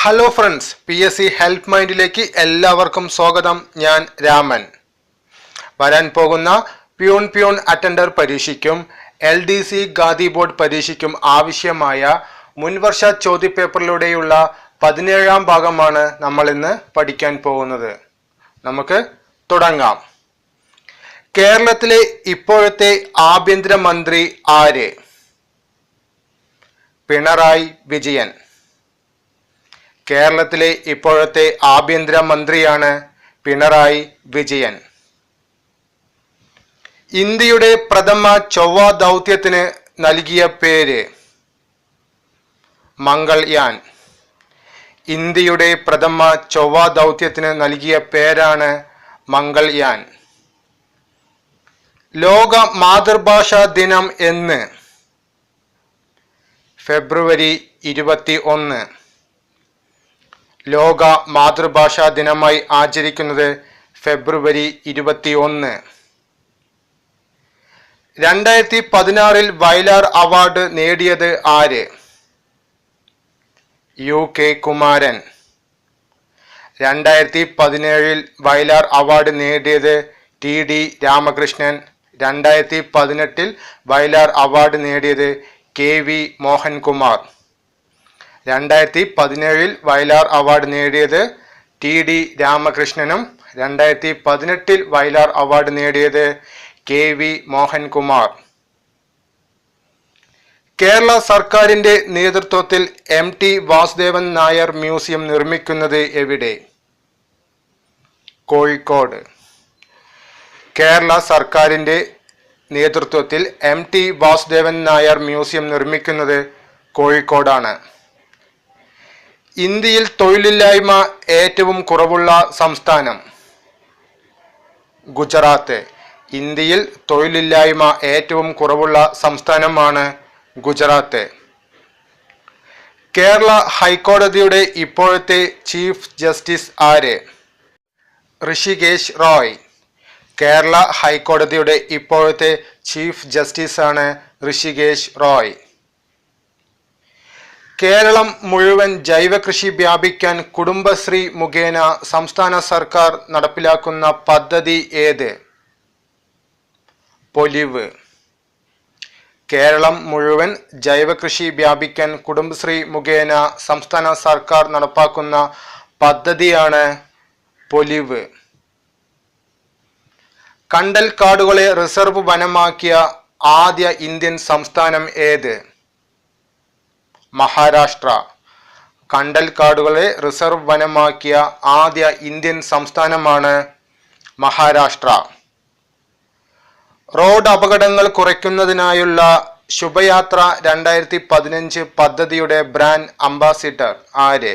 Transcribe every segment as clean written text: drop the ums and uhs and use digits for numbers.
Hello friends, PSC help മൈൻഡിലേക്ക് എല്ലാവർക്കും സ്വാഗതം. ഞാൻ രാമൻ. വരാൻ പോകുന്ന പ്യൂൺ അറ്റൻഡർ പരീക്ഷയ്ക്കും LDC ഖാദി ബോർഡ് പരീക്ഷയ്ക്കും ആവശ്യമായ മുൻവർഷ ചോദ്യപേപ്പറിലൂടെയുള്ള 17ാം ഭാഗമാണ് നമ്മൾ ഇന്ന് പഠിക്കാൻ പോകുന്നത്. നമുക്ക് തുടങ്ങാം. കേരളത്തിലെ ഇപ്പോഴത്തെ ആഭ്യന്തരമന്ത്രി ആര്? പിണറായി വിജയൻ. കേരളത്തിലെ ഇപ്പോഴത്തെ ആഭ്യന്തരമന്ത്രിയാണ് പിണറായി വിജയൻ. ഇന്ത്യയുടെ പ്രഥമ ചൊവ്വ ദൗത്യത്തിന് നൽകിയ പേര്? മംഗൾയാൻ. ഇന്ത്യയുടെ പ്രഥമ ചൊവ്വ ദൗത്യത്തിന് നൽകിയ പേരാണ് മംഗൾയാൻ. ലോക മാതൃഭാഷാ ദിനം എന്ന്? ഫെബ്രുവരി 21. ലോക മാതൃഭാഷാ ദിനമായി ആചരിക്കുന്നത് ഫെബ്രുവരി 21. 2016 വയലാർ അവാർഡ് നേടിയത് ആര്? UK കുമാരൻ. 2017 വയലാർ അവാർഡ് നേടിയത് TD രാമകൃഷ്ണൻ. 2018 വയലാർ അവാർഡ് നേടിയത് KV മോഹൻകുമാർ. 2017 വയലാർ അവാർഡ് നേടിയത് TD രാമകൃഷ്ണനും 2018 വയലാർ അവാർഡ് നേടിയത് KV മോഹൻകുമാർ. കേരള സർക്കാരിന്റെ നേതൃത്വത്തിൽ MT വാസുദേവൻ നായർ മ്യൂസിയം നിർമ്മിക്കുന്നത് എവിടെ? കോഴിക്കോട്. കേരള സർക്കാരിന്റെ നേതൃത്വത്തിൽ MT വാസുദേവൻ നായർ മ്യൂസിയം നിർമ്മിക്കുന്നത് കോഴിക്കോടാണ്. ഇന്ത്യയിൽ തൊഴിലില്ലായ്മ ഏറ്റവും കുറവുള്ള സംസ്ഥാനം? ഗുജറാത്ത്. ഇന്ത്യയിൽ തൊഴിലില്ലായ്മ ഏറ്റവും കുറവുള്ള സംസ്ഥാനമാണ് ഗുജറാത്ത്. കേരള ഹൈക്കോടതിയുടെ ഇപ്പോഴത്തെ ചീഫ് ജസ്റ്റിസ് ആര്? ഋഷികേശ് റോയ്. കേരള ഹൈക്കോടതിയുടെ ഇപ്പോഴത്തെ ചീഫ് ജസ്റ്റിസ് ആണ് ഋഷികേശ് റോയ്. കേരളം മുഴുവൻ ജൈവകൃഷി വ്യാപിക്കാൻ കുടുംബശ്രീ മുഖേന സംസ്ഥാന സർക്കാർ നടപ്പിലാക്കുന്ന പദ്ധതി ഏത്? പൊലിവ്. കേരളം മുഴുവൻ ജൈവകൃഷി വ്യാപിക്കാൻ കുടുംബശ്രീ മുഖേന സംസ്ഥാന സർക്കാർ നടപ്പാക്കുന്ന പദ്ധതിയാണ് പൊലിവ്. കണ്ടൽ കാടുകളെ റിസർവ് വനമാക്കിയ ആദ്യ ഇന്ത്യൻ സംസ്ഥാനം ഏത്? മഹാരാഷ്ട്ര. കണ്ടൽ കാടുകളെ റിസർവ് വനമാക്കിയ ആദ്യ ഇന്ത്യൻ സംസ്ഥാനമാണ് മഹാരാഷ്ട്ര. റോഡ് അപകടങ്ങൾ കുറയ്ക്കുന്നതിനായുള്ള ശുഭയാത്ര 2015 പദ്ധതിയുടെ ബ്രാൻഡ് അംബാസിഡർ ആര്?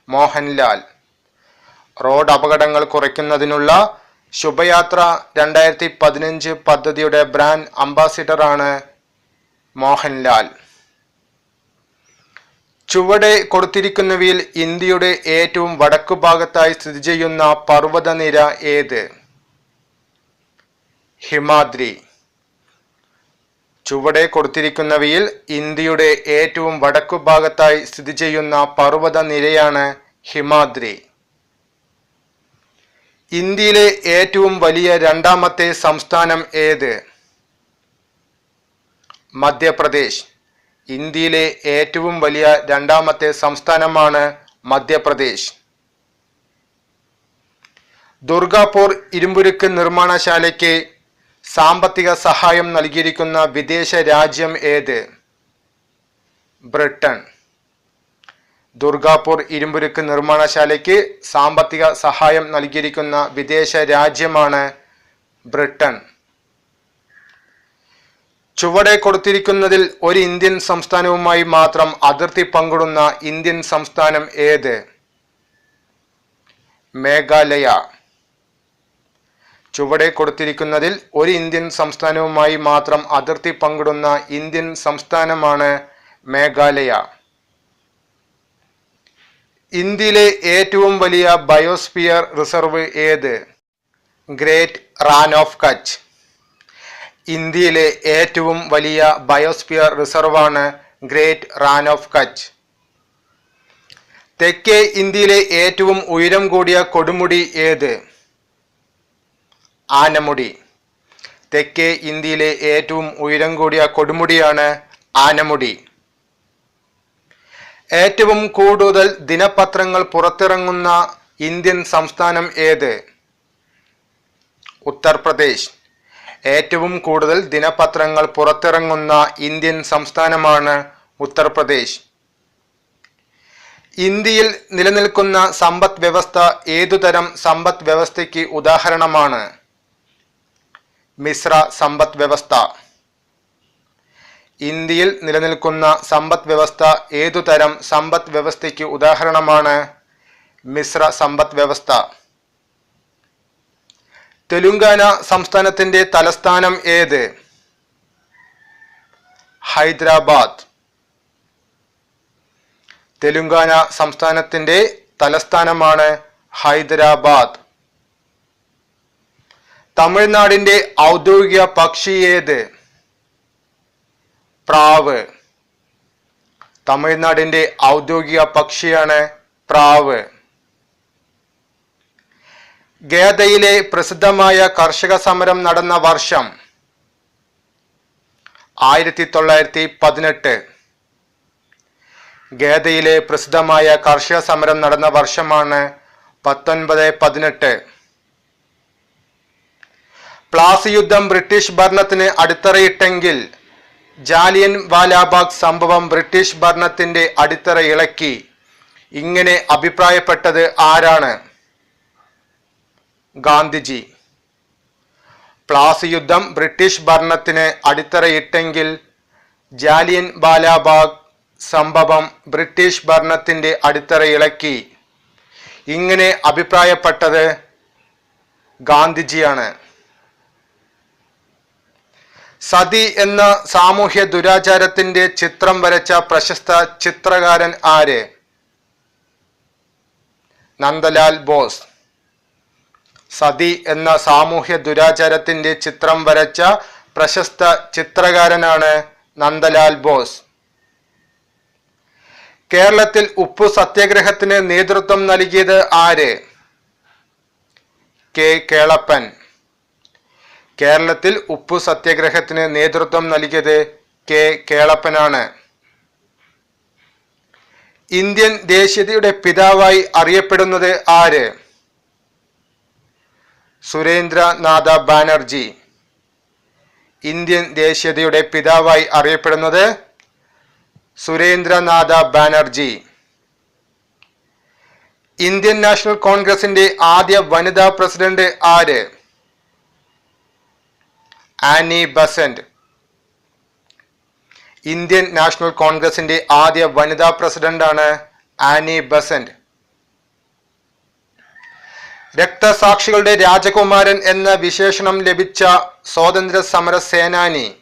മോഹൻലാൽ. റോഡ് അപകടങ്ങൾ കുറയ്ക്കുന്നതിനുള്ള ശുഭയാത്ര 2015 പദ്ധതിയുടെ ബ്രാൻഡ് അംബാസിഡർ ആണ് മോഹൻലാൽ. ചുവടെ കൊടുത്തിരിക്കുന്നവയിൽ ഇന്ത്യയുടെ ഏറ്റവും വടക്കു ഭാഗത്തായി സ്ഥിതി ചെയ്യുന്ന പർവ്വതനിര ഏത്? ഹിമാദ്രി. ചുവടെ കൊടുത്തിരിക്കുന്നവയിൽ ഇന്ത്യയുടെ ഏറ്റവും വടക്കു ഭാഗത്തായി സ്ഥിതി ചെയ്യുന്ന പർവ്വതനിരയാണ് ഹിമാദ്രി. ഇന്ത്യയിലെ ഏറ്റവും വലിയ രണ്ടാമത്തെ സംസ്ഥാനം ഏത്? മധ്യപ്രദേശ്. ഇന്ത്യയിലെ ഏറ്റവും വലിയ രണ്ടാമത്തെ സംസ്ഥാനമാണ് മധ്യപ്രദേശ്. ദുർഗാപൂർ ഇരുമ്പുരുക്ക് നിർമ്മാണശാലയ്ക്ക് സാമ്പത്തിക സഹായം നൽകിയിരിക്കുന്ന വിദേശ രാജ്യം ഏത്? ബ്രിട്ടൻ. ദുർഗാപൂർ ഇരുമ്പുരുക്ക് നിർമ്മാണശാലയ്ക്ക് സാമ്പത്തിക സഹായം നൽകിയിരിക്കുന്ന വിദേശ രാജ്യമാണ് ബ്രിട്ടൻ. ചുവടെ കൊടുത്തിരിക്കുന്നതിൽ ഒരു ഇന്ത്യൻ സംസ്ഥാനവുമായി മാത്രം അതിർത്തി പങ്കിടുന്ന ഇന്ത്യൻ സംസ്ഥാനം ഏത്? മേഘാലയ. ചുവടെ കൊടുത്തിരിക്കുന്നതിൽ ഒരു ഇന്ത്യൻ സംസ്ഥാനവുമായി മാത്രം അതിർത്തി പങ്കിടുന്ന ഇന്ത്യൻ സംസ്ഥാനമാണ് മേഘാലയ. ഇന്ത്യയിലെ ഏറ്റവും വലിയ ബയോസ്ഫിയർ റിസർവ് ഏത്? Great Rann of Kutch. ഇന്ത്യയിലെ ഏറ്റവും വലിയ ബയോസ്ഫിയർ റിസർവാണ് ഗ്രേറ്റ് റാൻ ഓഫ് കച്ച്. തെക്കേ ഇന്ത്യയിലെ ഏറ്റവും ഉയരം കൂടിയ കൊടുമുടി ഏത്? ആനമുടി. തെക്കേ ഇന്ത്യയിലെ ഏറ്റവും ഉയരം കൂടിയ കൊടുമുടിയാണ് ആനമുടി. ഏറ്റവും കൂടുതൽ ദിനപത്രങ്ങൾ പുറത്തിറങ്ങുന്ന ഇന്ത്യൻ സംസ്ഥാനം ഏത്? ഉത്തർപ്രദേശ്. ഏറ്റവും കൂടുതൽ ദിനപത്രങ്ങൾ പുറത്തിറങ്ങുന്ന ഇന്ത്യൻ സംസ്ഥാനമാണ് ഉത്തർപ്രദേശ്. ഇന്ത്യയിൽ നിലനിൽക്കുന്ന സമ്പദ് വ്യവസ്ഥ ഏതുതരം സമ്പദ് വ്യവസ്ഥയ്ക്ക് ഉദാഹരണമാണ്? മിശ്ര സമ്പദ് വ്യവസ്ഥ. ഇന്ത്യയിൽ നിലനിൽക്കുന്ന സമ്പദ് വ്യവസ്ഥ ഏതുതരം സമ്പദ് വ്യവസ്ഥയ്ക്ക് ഉദാഹരണമാണ്? മിശ്ര സമ്പദ് വ്യവസ്ഥ. തെലുങ്കാന സംസ്ഥാനത്തിന്റെ തലസ്ഥാനം ഏത്? ഹൈദരാബാദ്. തെലുങ്കാന സംസ്ഥാനത്തിന്റെ തലസ്ഥാനമാണ് ഹൈദരാബാദ്. തമിഴ്നാടിന്റെ ഔദ്യോഗിക പക്ഷി ഏത്? പ്രാവ്. തമിഴ്നാടിന്റെ ഔദ്യോഗിക പക്ഷിയാണ് പ്രാവ്. ഗേദയിലെ പ്രസിദ്ധമായ കർഷക സമരം നടന്ന വർഷം? 1918. ഗേദയിലെ പ്രസിദ്ധമായ കർഷക സമരം നടന്ന വർഷമാണ് 1918. പ്ലാസി യുദ്ധം ബ്രിട്ടീഷ് ഭരണത്തിന് അടിത്തറയിട്ടെങ്കിൽ ജാലിയൻ വാലാബാഗ് സംഭവം ബ്രിട്ടീഷ് ഭരണത്തിന്റെ അടിത്തറ ഇളക്കി. ഇങ്ങനെ അഭിപ്രായപ്പെട്ടത് ആരാണ്? ഗാന്ധിജി. പ്ലാസി യുദ്ധം ബ്രിട്ടീഷ് ഭരണത്തിന് അടിത്തറയിട്ടെങ്കിൽ ജാലിയൻ വാലാബാഗ് സംഭവം ബ്രിട്ടീഷ് ഭരണത്തിന്റെ അടിത്തറ ഇളക്കി. ഇങ്ങനെ അഭിപ്രായപ്പെട്ടത് ഗാന്ധിജിയാണ്. സതി എന്ന സാമൂഹ്യ ദുരാചാരത്തിന്റെ ചിത്രം വരച്ച പ്രശസ്ത ചിത്രകാരൻ ആര്? നന്ദലാൽ ബോസ്. സതി എന്ന സാമൂഹ്യ ദുരാചാരത്തിന്റെ ചിത്രം വരച്ച പ്രശസ്ത ചിത്രകാരനാണ് നന്ദലാൽ ബോസ്. കേരളത്തിൽ ഉപ്പു സത്യാഗ്രഹത്തിന് നേതൃത്വം നൽകിയത് ആര്? കെ കേളപ്പൻ. കേരളത്തിൽ ഉപ്പു സത്യാഗ്രഹത്തിന് നേതൃത്വം നൽകിയത് കെ കേളപ്പനാണ്. ഇന്ത്യൻ ദേശീയതയുടെ പിതാവായി അറിയപ്പെടുന്നത് ആര്? സുരേന്ദ്രനാഥ ബാനർജി. ഇന്ത്യൻ ദേശീയതയുടെ പിതാവായി അറിയപ്പെടുന്നത് സുരേന്ദ്രനാഥ ബാനർജി. ഇന്ത്യൻ നാഷണൽ കോൺഗ്രസിന്റെ ആദ്യ വനിതാ പ്രസിഡന്റ് ആര്? Annie Besant. ഇന്ത്യൻ നാഷണൽ കോൺഗ്രസിന്റെ ആദ്യ വനിതാ പ്രസിഡന്റാണ് ആനി ബസന്റ്. രക്തസാക്ഷികളുടെ രാജകുമാരൻ എന്ന വിശേഷണം ലഭിച്ച സ്വാതന്ത്ര്യ സമര സേനാനി?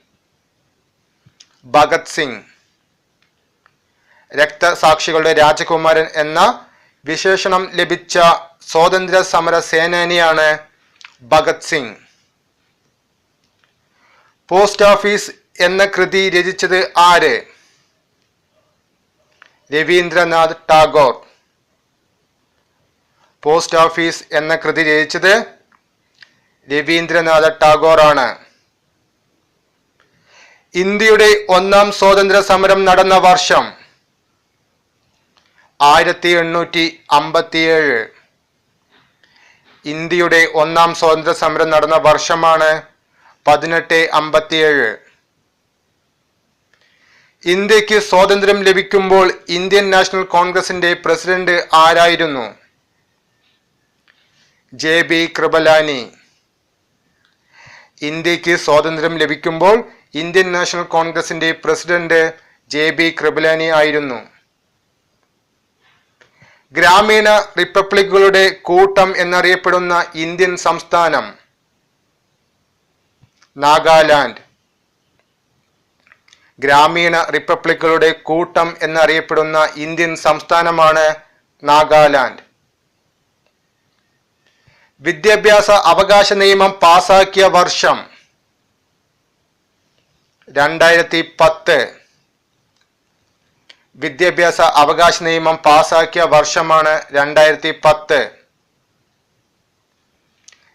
ഭഗത് സിംഗ്. രക്തസാക്ഷികളുടെ രാജകുമാരൻ എന്ന വിശേഷണം ലഭിച്ച സ്വാതന്ത്ര്യ സമര സേനാനിയാണ് ഭഗത് സിംഗ്. പോസ്റ്റ് ഓഫീസ് എന്ന കൃതി രചിച്ചത് ആര്? രവീന്ദ്രനാഥ് ടാഗോർ. പോസ്റ്റ് ഓഫീസ് എന്ന കൃതി രചിച്ചത് രവീന്ദ്രനാഥ ടാഗോർ ആണ്. ഇന്ത്യയുടെ ഒന്നാം സ്വാതന്ത്ര്യ സമരം നടന്ന വർഷം? 1857. ഇന്ത്യയുടെ ഒന്നാം സ്വാതന്ത്ര്യ സമരം നടന്ന വർഷമാണ് 1857. ഇന്ത്യക്ക് സ്വാതന്ത്ര്യം ലഭിക്കുമ്പോൾ ഇന്ത്യൻ നാഷണൽ കോൺഗ്രസിന്റെ പ്രസിഡന്റ് ആരായിരുന്നു? JB കൃപലാനി. ഇന്ത്യക്ക് സ്വാതന്ത്ര്യം ലഭിക്കുമ്പോൾ ഇന്ത്യൻ നാഷണൽ കോൺഗ്രസിന്റെ പ്രസിഡന്റ് JB കൃപലാനി ആയിരുന്നു. ഗ്രാമീണ റിപ്പബ്ലിക്കുകളുടെ കൂട്ടം എന്നറിയപ്പെടുന്ന ഇന്ത്യൻ സംസ്ഥാനം? നാഗാലാൻഡ്. ഗ്രാമീണ റിപ്പബ്ലിക്കുകളുടെ കൂട്ടം എന്നറിയപ്പെടുന്ന ഇന്ത്യൻ സംസ്ഥാനമാണ് നാഗാലാൻഡ്. വിദ്യാഭ്യാസ അവകാശ നിയമം പാസാക്കിയ വർഷം? 2010. വിദ്യാഭ്യാസ അവകാശ നിയമം പാസാക്കിയ വർഷമാണ് 2010.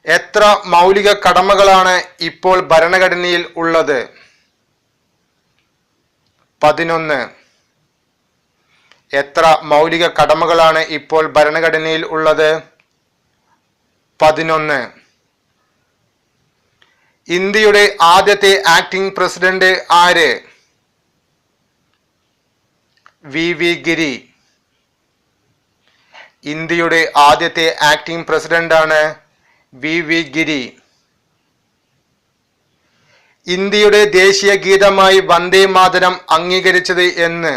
എത്ര മൗലിക കടമകളാണ് ഇപ്പോൾ ഭരണഘടനയിൽ ഉള്ളത്? 11. എത്ര മൗലിക കടമകളാണ് ഇപ്പോൾ ഭരണഘടനയിൽ ഉള്ളത്? 11. ഇന്ത്യയുടെ ആദ്യത്തെ ആക്ടിംഗ് പ്രസിഡന്റ് ആര്? VV ഗിരി. ഇന്ത്യയുടെ ആദ്യത്തെ ആക്ടിംഗ് പ്രസിഡന്റാണ് VV ഗിരി. ഇന്ത്യയുടെ ദേശീയ ഗീതമായി വന്ദേ മാതരം അംഗീകരിച്ചത് എന്ന്?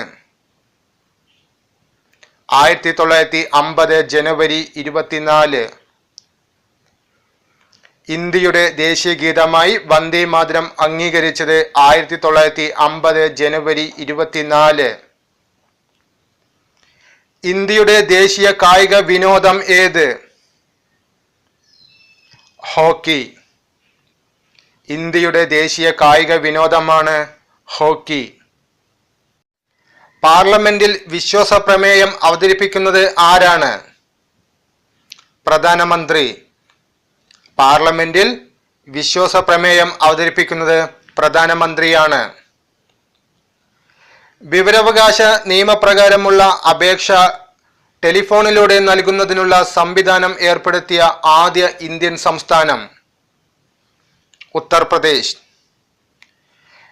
1950 ജനുവരി 24. ഇന്ത്യയുടെ ദേശീയ ഗീതമായി വന്ദേ മാതരം അംഗീകരിച്ചത് 1950 ജനുവരി 24. ഇന്ത്യയുടെ ദേശീയ കായിക വിനോദം ഏത്? ഹോക്കി. ഇന്ത്യയുടെ ദേശീയ കായിക വിനോദമാണ് ഹോക്കി. പാർലമെന്റിൽ വിശ്വാസ പ്രമേയം അവതരിപ്പിക്കുന്നത് ആരാണ്? പ്രധാനമന്ത്രി. പാർലമെന്റിൽ വിശ്വാസ പ്രമേയം അവതരിപ്പിക്കുന്നത് പ്രധാനമന്ത്രിയാണ്. വിവരാവകാശ നിയമപ്രകാരമുള്ള അപേക്ഷ ടെലിഫോണിലൂടെ നൽകുന്നതിനുള്ള സംവിധാനം ഏർപ്പെടുത്തിയ ആദ്യ ഇന്ത്യൻ സംസ്ഥാനം? ഉത്തർപ്രദേശ്.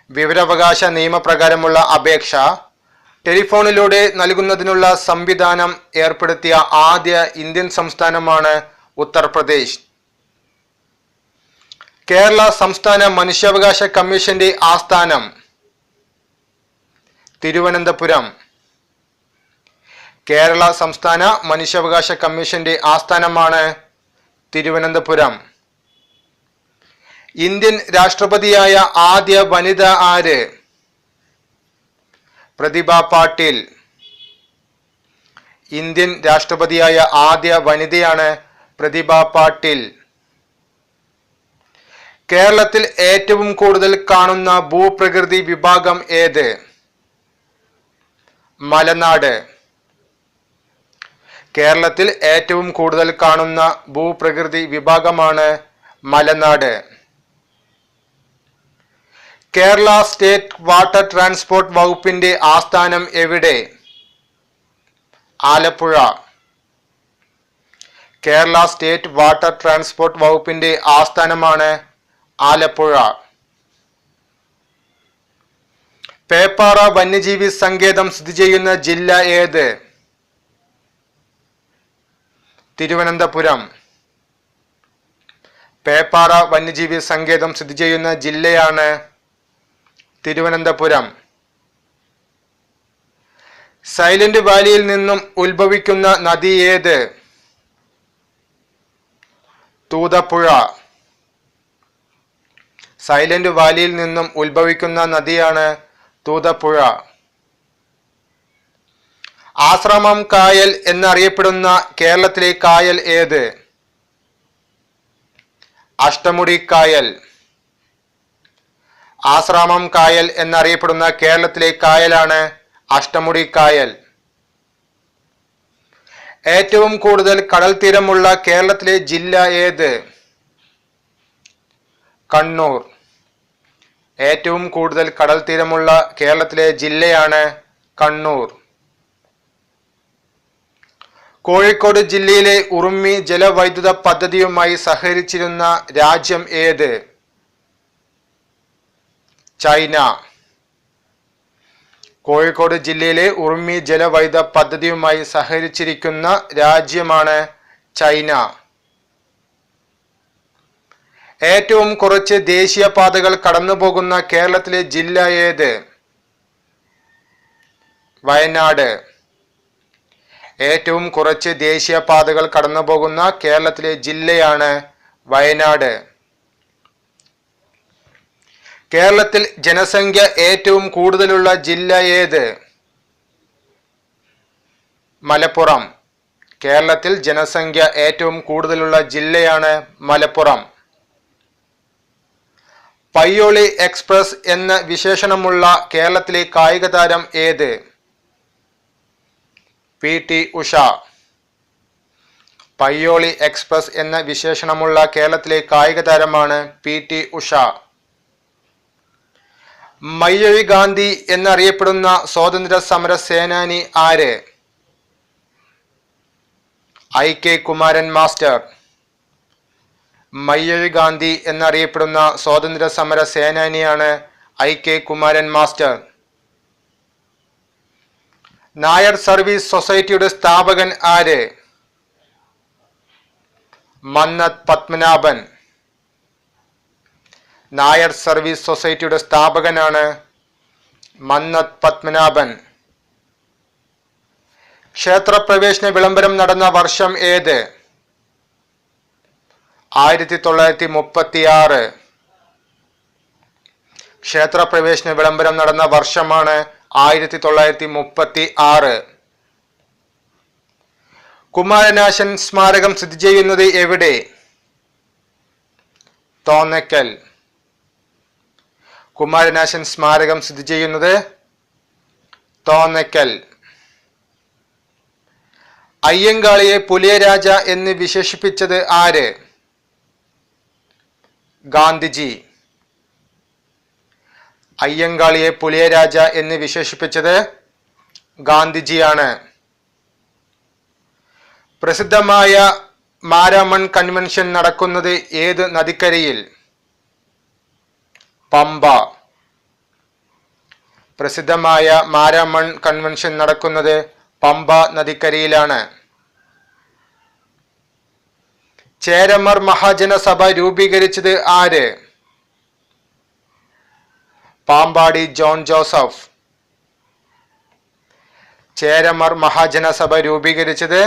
വിവരാവകാശ നിയമപ്രകാരമുള്ള അപേക്ഷ ടെലിഫോണിലൂടെ നൽകുന്നതിനുള്ള സംവിധാനം ഏർപ്പെടുത്തിയ ആദ്യ ഇന്ത്യൻ സംസ്ഥാനമാണ് ഉത്തർപ്രദേശ്. കേരള സംസ്ഥാന മനുഷ്യാവകാശ കമ്മീഷന്റെ ആസ്ഥാനം? തിരുവനന്തപുരം. കേരള സംസ്ഥാന മനുഷ്യാവകാശ കമ്മീഷന്റെ ആസ്ഥാനമാണ് തിരുവനന്തപുരം. ഇന്ത്യൻ രാഷ്ട്രപതിയായ ആദ്യ വനിത ആര്? പ്രതിഭ പാട്ടീൽ. ഇന്ത്യൻ രാഷ്ട്രപതിയായ ആദ്യ വനിതയാണ് പ്രതിഭ പാട്ടീൽ. കേരളത്തിൽ ഏറ്റവും കൂടുതൽ കാണുന്ന ഭൂപ്രകൃതി വിഭാഗം ഏത്? മലനാട്. കേരളത്തിൽ ഏറ്റവും കൂടുതൽ കാണുന്ന ഭൂപ്രകൃതി വിഭാഗമാണ് മലനാട്. കേരള സ്റ്റേറ്റ് വാട്ടർ ട്രാൻസ്പോർട്ട് വകുപ്പിന്റെ ആസ്ഥാനം എവിടെ? Alappuzha. Kerala state water transport വകുപ്പിന്റെ ആസ്ഥാനമാണ് ആലപ്പുഴ. പേപ്പാറ വന്യജീവി സങ്കേതം സ്ഥിതി ചെയ്യുന്ന ജില്ല ഏത്? തിരുവനന്തപുരം. പേപ്പാറ വന്യജീവി സങ്കേതം സ്ഥിതി ചെയ്യുന്ന ജില്ലയാണ് തിരുവനന്തപുരം. സൈലന്റ് വാലിയിൽ നിന്നും ഉത്ഭവിക്കുന്ന നദി ഏത്? തൂതപ്പുഴ. സൈലന്റ് വാലിയിൽ നിന്നും ഉത്ഭവിക്കുന്ന നദിയാണ് തൂതപ്പുഴ. ആശ്രാമം കായൽ എന്നറിയപ്പെടുന്ന കേരളത്തിലെ കായൽ ഏത്? അഷ്ടമുടി കായൽ. ആശ്രാമം കായൽ എന്നറിയപ്പെടുന്ന കേരളത്തിലെ കായലാണ് അഷ്ടമുടി കായൽ. ഏറ്റവും കൂടുതൽ കടൽ തീരമുള്ള കേരളത്തിലെ ജില്ല ഏത്? കണ്ണൂർ. ഏറ്റവും കൂടുതൽ കടൽ തീരമുള്ള കേരളത്തിലെ ജില്ലയാണ് കണ്ണൂർ. കോഴിക്കോട് ജില്ലയിലെ ഉറുമി ജലവൈദ്യുത പദ്ധതിയുമായി സഹകരിച്ചിരുന്ന രാജ്യം ഏത്? ചൈന. കോഴിക്കോട് ജില്ലയിലെ ഉറുമി ജലവൈദ്യുത പദ്ധതിയുമായി സഹകരിച്ചിരിക്കുന്ന രാജ്യമാണ് ചൈന. ഏറ്റവും കുറച്ച് ദേശീയപാതകൾ കടന്നുപോകുന്ന കേരളത്തിലെ ജില്ല ഏത്? വയനാട്. ഏറ്റവും കുറച്ച് ദേശീയപാതകൾ കടന്നുപോകുന്ന കേരളത്തിലെ ജില്ലയാണ് വയനാട്. കേരളത്തിൽ ജനസംഖ്യ ഏറ്റവും കൂടുതലുള്ള ജില്ല ഏത്? മലപ്പുറം. കേരളത്തിൽ ജനസംഖ്യ ഏറ്റവും കൂടുതലുള്ള ജില്ലയാണ് മലപ്പുറം. പയ്യോളി എക്സ്പ്രസ് എന്ന വിശേഷണമുള്ള കേരളത്തിലെ കായിക താരം ഏത്? PT ഉഷ. പയ്യോളി എക്സ്പ്രസ് എന്ന വിശേഷണമുള്ള കേരളത്തിലെ കായിക താരമാണ് PT ഉഷ. മയ്യഴി ഗാന്ധി എന്നറിയപ്പെടുന്ന സ്വാതന്ത്ര്യ സമര സേനാനി ആര്? IK Kumaran master. മയ്യഴി ഗാന്ധി എന്നറിയപ്പെടുന്ന സ്വാതന്ത്ര്യ സമര സേനാനിയാണ് IK Kumaran master. Nair service സൊസൈറ്റിയുടെ സ്ഥാപകൻ ആര്? മന്നത് പത്മനാഭൻ. നായർ സർവീസ് സൊസൈറ്റിയുടെ സ്ഥാപകനാണ് മന്നത് പത്മനാഭൻ. ക്ഷേത്രപ്രവേശന വിളംബരം നടന്ന വർഷം ഏത്? 1936. ക്ഷേത്രപ്രവേശന വിളംബരം നടന്ന വർഷമാണ് 1936. കുമാരനാശൻ സ്മാരകം സ്ഥിതി ചെയ്യുന്നത് എവിടെ? തോന്നക്കൽ. കുമാരനാശൻ സ്മാരകം സ്ഥിതി ചെയ്യുന്നത് തോന്നക്കൽ. അയ്യങ്കാളിയെ പുലിയ രാജ എന്ന് വിശേഷിപ്പിച്ചത് ആര്? ഗാന്ധിജി. അയ്യങ്കാളിയെ പുലിയ രാജ എന്ന് വിശേഷിപ്പിച്ചത് ഗാന്ധിജിയാണ്. പ്രസിദ്ധമായ മാരാമൺ കൺവെൻഷൻ നടക്കുന്നത് ഏത് നദിക്കരയിൽ? പമ്പ. പ്രസിദ്ധമായ മാരാമൺ കൺവെൻഷൻ നടക്കുന്നത് പമ്പ നദിക്കരയിലാണ്. ചേരമർ മഹാജനസഭ രൂപീകരിച്ചത് ആര്? പാമ്പാടി ജോൺ ജോസഫ്. ചേരമർ മഹാജനസഭ രൂപീകരിച്ചത്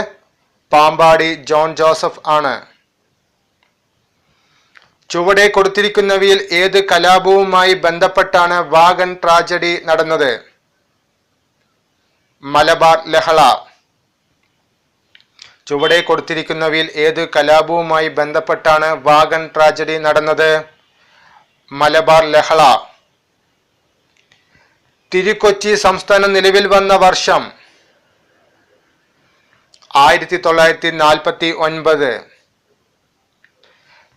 പാമ്പാടി ജോൺ ജോസഫ് ആണ്. ചുവടെ കൊടുത്തിരിക്കുന്നവയിൽ ഏത് കലാപവുമായി ബന്ധപ്പെട്ടാണ് വാഗൺ ട്രാജഡി നടന്നത്? മലബാർ ലഹള. ചുവടെ കൊടുത്തിരിക്കുന്നവയിൽ ഏത് കലാപവുമായി ബന്ധപ്പെട്ടാണ് വാഗൺ ട്രാജഡി നടന്നത്? മലബാർ ലഹള. തിരുക്കൊച്ചി സംസ്ഥാനം നിലവിൽ വന്ന വർഷം 1949.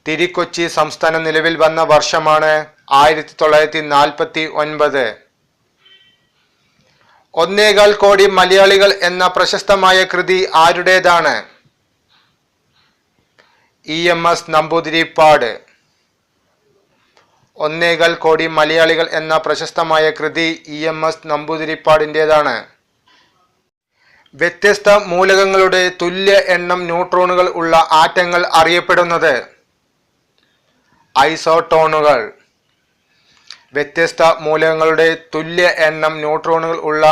തിരുക്കൊച്ചി സംസ്ഥാനം നിലവിൽ വന്ന വർഷമാണ് 1949. 1.25 കോടി മലയാളികൾ എന്ന പ്രശസ്തമായ കൃതി ആരുടേതാണ്? EMS നമ്പൂതിരിപ്പാട്. 1.25 കോടി മലയാളികൾ എന്ന പ്രശസ്തമായ കൃതി EMS നമ്പൂതിരിപ്പാടിൻ്റെതാണ്. വ്യത്യസ്ത മൂലകങ്ങളുടെ തുല്യ എണ്ണം ന്യൂട്രോണുകൾ ഉള്ള ആറ്റങ്ങൾ അറിയപ്പെടുന്നത്? ഐസോട്ടോണുകൾ. വ്യത്യസ്ത മൂലകങ്ങളുടെ തുല്യ എണ്ണം ന്യൂട്രോണുകൾ ഉള്ള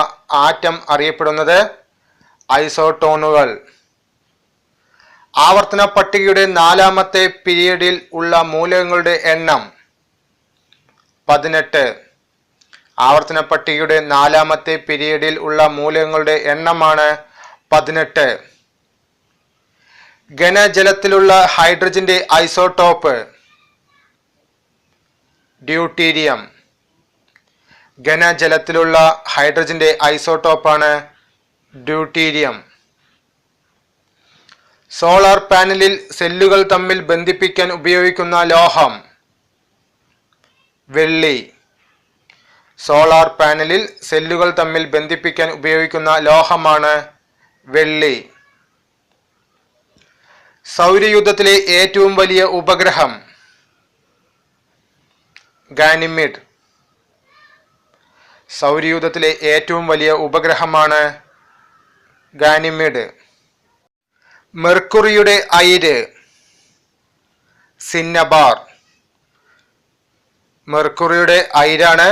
ആറ്റം അറിയപ്പെടുന്നത് ഐസോട്ടോണുകൾ. ആവർത്തന പട്ടികയുടെ 4ാമത്തെ പീരിയഡിൽ ഉള്ള മൂലകങ്ങളുടെ എണ്ണം 18. ആവർത്തന പട്ടികയുടെ 4ാമത്തെ പീരിയഡിൽ ഉള്ള മൂലകങ്ങളുടെ എണ്ണമാണ് 18. ഘനജലത്തിലുള്ള ഹൈഡ്രജന്റെ ഐസോട്ടോപ്പ്? ഡ്യൂട്ടീരിയം. ഘനജലത്തിലുള്ള ഹൈഡ്രജന്റെ ഐസോട്ടോപ്പാണ് ഡ്യൂട്ടീരിയം. സോളാർ പാനലിൽ സെല്ലുകൾ തമ്മിൽ ബന്ധിപ്പിക്കാൻ ഉപയോഗിക്കുന്ന ലോഹം? വെള്ളി. സോളാർ പാനലിൽ സെല്ലുകൾ തമ്മിൽ ബന്ധിപ്പിക്കാൻ ഉപയോഗിക്കുന്ന ലോഹമാണ് വെള്ളി. സൗരയൂഥത്തിലെ ഏറ്റവും വലിയ ഉപഗ്രഹം? ഗാനിമീഡ്. സൗരയൂഥത്തിലെ ഏറ്റവും വലിയ ഉപഗ്രഹമാണ് ഗാനിമീഡ്. മെർക്കുറിയുടെ അയിര്? സിന്നബാർ. മെർക്കുറിയുടെ അയിരാണ്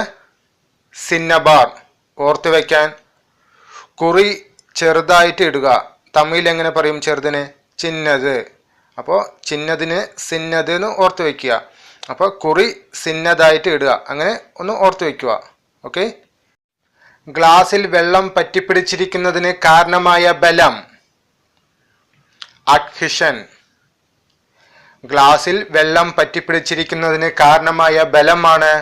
സിന്നബാർ. ഓർത്തു വയ്ക്കാൻ കുറി ചെറുതായിട്ട് ഇടുക. തമിഴിൽ എങ്ങനെ പറയും ചെറുതിന്? ചിന്നത്. അപ്പോൾ ചിന്നതിന് സിന്നത് എന്ന് ഓർത്തു വയ്ക്കുക. അപ്പോൾ കുറി സിന്നതായിട്ട് ഇടുക. അങ്ങനെ ഒന്ന് ഓർത്തു വയ്ക്കുക. ഓക്കെ. ഗ്ലാസിൽ വെള്ളം പറ്റിപ്പിടിച്ചിരിക്കുന്നതിന് കാരണമായ ബലം? അഡ്ഹിഷൻ. ഗ്ലാസിൽ വെള്ളം പറ്റിപ്പിടിച്ചിരിക്കുന്നതിന് കാരണമായ ബലമാണ്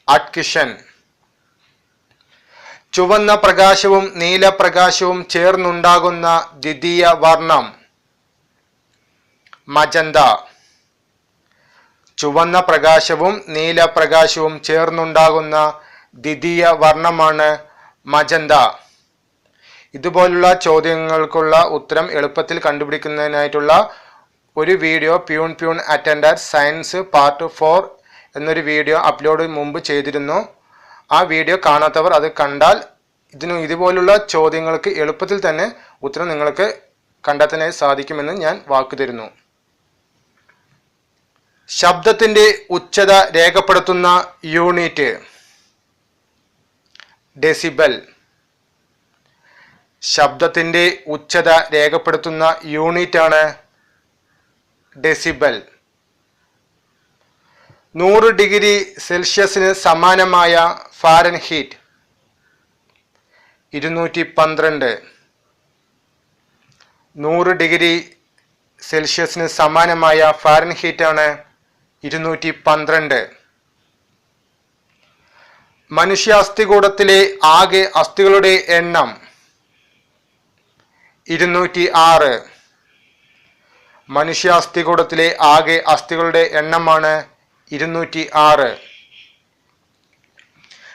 അഡ്ഹിഷൻ. ചുവന്ന പ്രകാശവും നീലപ്രകാശവും ചേർന്നുണ്ടാകുന്ന ദ്വിതീയ വർണ്ണം മജന്ത. ചുവന്ന പ്രകാശവും നീലപ്രകാശവും ചേർന്നുണ്ടാകുന്ന ദ്വിതീയ വർണ്ണമാണ് മജന്ത. ഇതുപോലുള്ള ചോദ്യങ്ങൾക്കുള്ള ഉത്തരം എളുപ്പത്തിൽ കണ്ടുപിടിക്കുന്നതിനായിട്ടുള്ള ഒരു video peon attender science part 4 എന്നൊരു വീഡിയോ അപ്ലോഡ് മുമ്പ് ചെയ്തിരുന്നു. ആ വീഡിയോ കാണാത്തവർ അത് കണ്ടാൽ ഇതുപോലുള്ള ചോദ്യങ്ങൾക്ക് എളുപ്പത്തിൽ തന്നെ ഉത്തരം നിങ്ങൾക്ക് കണ്ടെത്താനായി സാധിക്കുമെന്ന് ഞാൻ വാക്കു തരുന്നു. ശബ്ദത്തിന്റെ ഉച്ചത രേഖപ്പെടുത്തുന്ന യൂണിറ്റ് ഡെസിബൽ. ശബ്ദത്തിന്റെ ഉച്ചത രേഖപ്പെടുത്തുന്ന യൂണിറ്റാണ് ഡെസിബൽ. 100 ഡിഗ്രി സെൽഷ്യസിന് സമാനമായ ഫാരൻഹീറ്റ് 212. 100 ഡിഗ്രി സെൽഷ്യസിന് സമാനമായ ഫാരൻഹീറ്റ് ആണ് 212. മനുഷ്യ അസ്ഥികൂടത്തിലെ ആകെ അസ്ഥികളുടെ എണ്ണം 206. മനുഷ്യ അസ്ഥികൂടത്തിലെ ആകെ അസ്ഥികളുടെ എണ്ണമാണ് 206.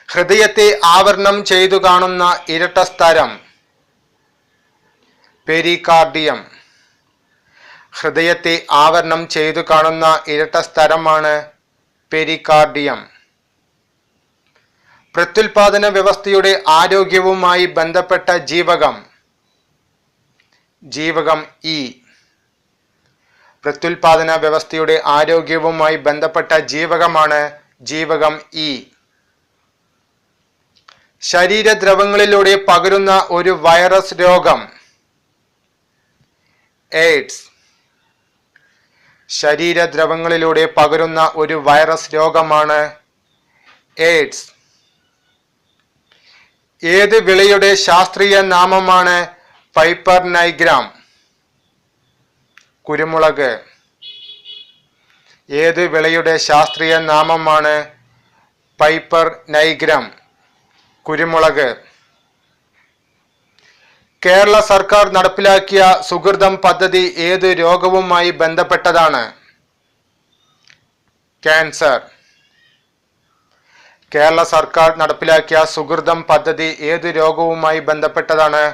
ഹൃദയത്തെ ആവരണം ചെയ്തു കാണുന്ന ഇരട്ട സ്ഥലം പെരികാർഡിയം. ഹൃദയത്തെ ആവരണം ചെയ്തു കാണുന്ന ഇരട്ട സ്ഥലമാണ് പെരികാർഡിയം. പ്രത്യുൽപാദന വ്യവസ്ഥയുടെ ആരോഗ്യവുമായി ബന്ധപ്പെട്ട ജീവകം ഇ. പ്രത്യുൽപാദന വ്യവസ്ഥയുടെ ആരോഗ്യവുമായി ബന്ധപ്പെട്ട ജീവകമാണ് ജീവകം ഇ. ശരീരദ്രവങ്ങളിലൂടെ പകരുന്ന ഒരു വൈറസ് രോഗം എയ്ഡ്സ്. ശരീരദ്രവങ്ങളിലൂടെ പകരുന്ന ഒരു വൈറസ് രോഗമാണ് എയ്ഡ്സ്. ഏത് വിളയുടെ ശാസ്ത്രീയ നാമമാണ് പൈപ്പർ നൈഗ്രാം? കുരുമുളക്. ഏത് വിളയുടെ ശാസ്ത്രീയ നാമമാണ് പൈപ്പർ നൈഗ്രാം? കുരുമുളക്. കേരള സർക്കാർ നടപ്പിലാക്കിയ സുഹൃതം പദ്ധതി ഏത് രോഗവുമായി ബന്ധപ്പെട്ടതാണ്? ക്യാൻസർ. കേരള സർക്കാർ നടപ്പിലാക്കിയ സുഹൃതം പദ്ധതി ഏത് രോഗവുമായി ബന്ധപ്പെട്ടതാണ്?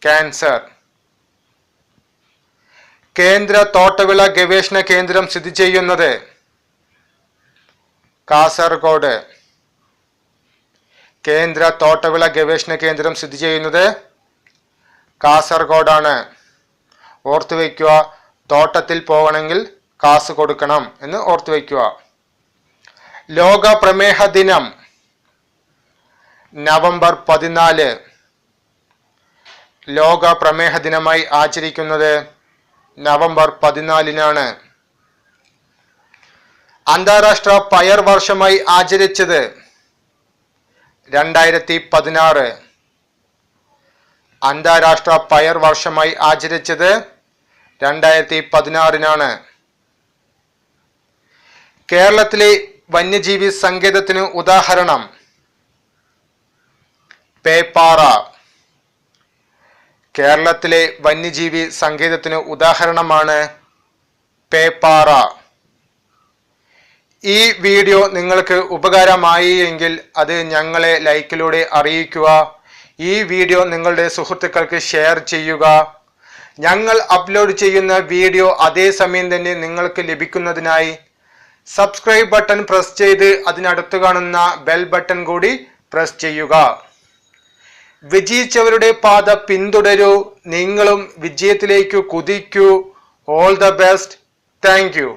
ക്യാൻസർ. കേന്ദ്ര തോട്ടവിള ഗവേഷണ കേന്ദ്രം സ്ഥിതി ചെയ്യുന്നത് കാസർഗോഡ്. കേന്ദ്ര തോട്ടവിള ഗവേഷണ കേന്ദ്രം സ്ഥിതി ചെയ്യുന്നത് കാസർഗോഡാണ്. ഓർത്തു വയ്ക്കുക, തോട്ടത്തിൽ പോകണമെങ്കിൽ കാസ് കൊടുക്കണം എന്ന് ഓർത്തു വയ്ക്കുക. ലോക പ്രമേഹ ദിനം നവംബർ 14. ലോക പ്രമേഹ ദിനമായി ആചരിക്കുന്നത് നവംബർ 14-നാണ്. അന്താരാഷ്ട്ര പയർ വർഷമായി ആചരിച്ചത് 2016. അന്താരാഷ്ട്ര പയർ വർഷമായി ആചരിച്ചത് 2016-നാണ്. കേരളത്തിലെ വന്യജീവി സങ്കേതത്തിന് ഉദാഹരണം പേപ്പാറ. കേരളത്തിലെ വന്യജീവി സങ്കേതത്തിന് ഉദാഹരണമാണ് പേപ്പാറ. ഈ വീഡിയോ നിങ്ങൾക്ക് ഉപകാരമായി എങ്കിൽ അത് ഞങ്ങളെ ലൈക്കിലൂടെ അറിയിക്കുക. ഈ വീഡിയോ നിങ്ങളുടെ സുഹൃത്തുക്കൾക്ക് ഷെയർ ചെയ്യുക. ഞങ്ങൾ അപ്ലോഡ് ചെയ്യുന്ന വീഡിയോ അതേ സമയം തന്നെ നിങ്ങൾക്ക് ലഭിക്കുന്നതിനായി സബ്സ്ക്രൈബ് ബട്ടൺ പ്രസ് ചെയ്ത് അതിനടുത്ത് കാണുന്ന ബെൽ ബട്ടൺ കൂടി പ്രസ് ചെയ്യുക. വിജയിച്ചവരുടെ പാത പിന്തുടരൂ. നിങ്ങളും വിജയത്തിലേക്ക് കുതിക്കൂ. All the best. Thank U.